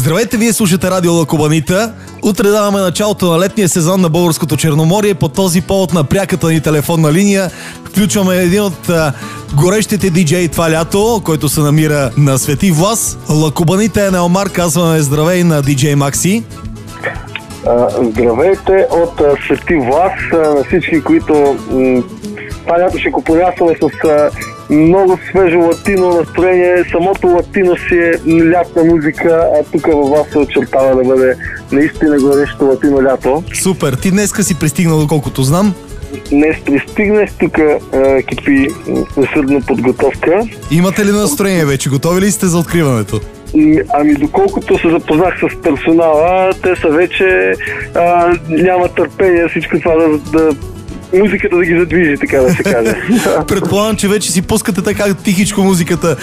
Здравейте, вие слушате Радио Лакобанита. Утре даваме началото на летния сезон на Българското Черноморие. По този повод на пряката ни телефонна линия включваме един от горещите диджеи това лято, който се намира на Свети Влас. Лакобанита е Неомар, казваме здравей на диджей Макси. Здравейте от Свети Влас на всички, които това лято ще купонясваме с много свежо латино настроение. Самото латино си е лятна музика, а тук във вас се очертава да бъде наистина горещо латино лято. Супер! Ти днеска си пристигнал, доколкото знам. Днес пристигнах, тук кипи усърдна подготовка. Имате ли настроение вече? Готови ли сте за откриването? Ами доколкото се запознах с персонала, те са вече няма търпение всичко това да музиката да ги задвижи, така да се каже. Предполагам, че вече си пускате така тихичко музиката,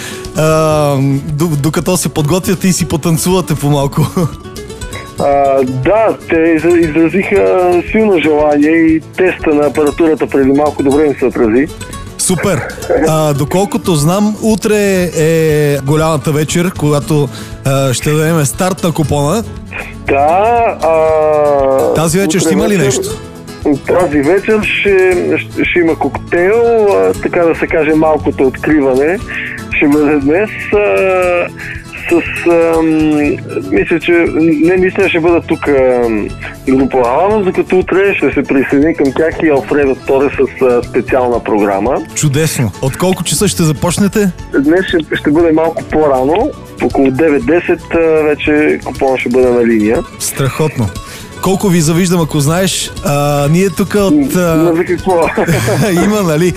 докато се подготвяте и си потанцувате по-малко. Да, те изразиха силно желание и теста на апаратурата преди малко добре им се отрази. Супер! Доколкото знам, утре е голямата вечер, когато ще дадем старт на купона. Да. Тази вечер ще има ли нещо? Тази вечер ще има коктейл, така да се каже малкото откриване. Ще бъде днес мисля, ще бъда тук група Аланос, докато утре ще се присъедини към тях и Алфредо Торе с специална програма. Чудесно! От колко часа ще започнете? Днес ще бъде малко по-рано, около 9-10 вече купон ще бъде на линия. Страхотно! Колко ви завиждам, ако знаеш, ние тук от... За какво? Има, нали?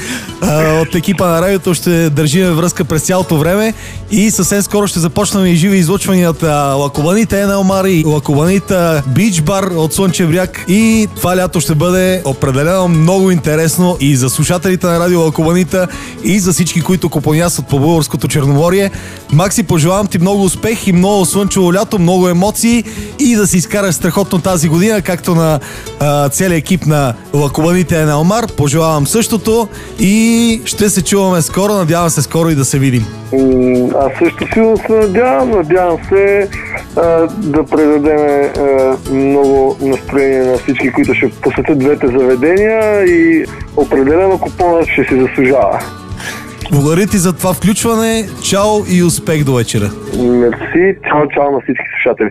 От екипа на радиото ще държим връзка през цялото време и съвсем скоро ще започнем и живи излъчвания от Лакобанита Енелмар и Лакобанита Бич Бар от Слънчев бряг. И това лято ще бъде определено много интересно и за слушателите на Радио Лакобанита, и за всички, които купонясват по Българското Черноморие. Макси, пожелавам ти много успех и много слънчево лято, много емоции и да си изкараш страхотно тази година, както на целият екип на Лакобанита Енелмар. Пожелавам същото и ще се чуваме скоро. Надявам се скоро и да се видим. Аз също силно се надявам се да предадем много настроение на всички, които ще посетят двете заведения и определено купонът ще си заслужава. Благодаря ти за това включване. Чао и успех до вечера. Мерси. Чао на всички слушатели.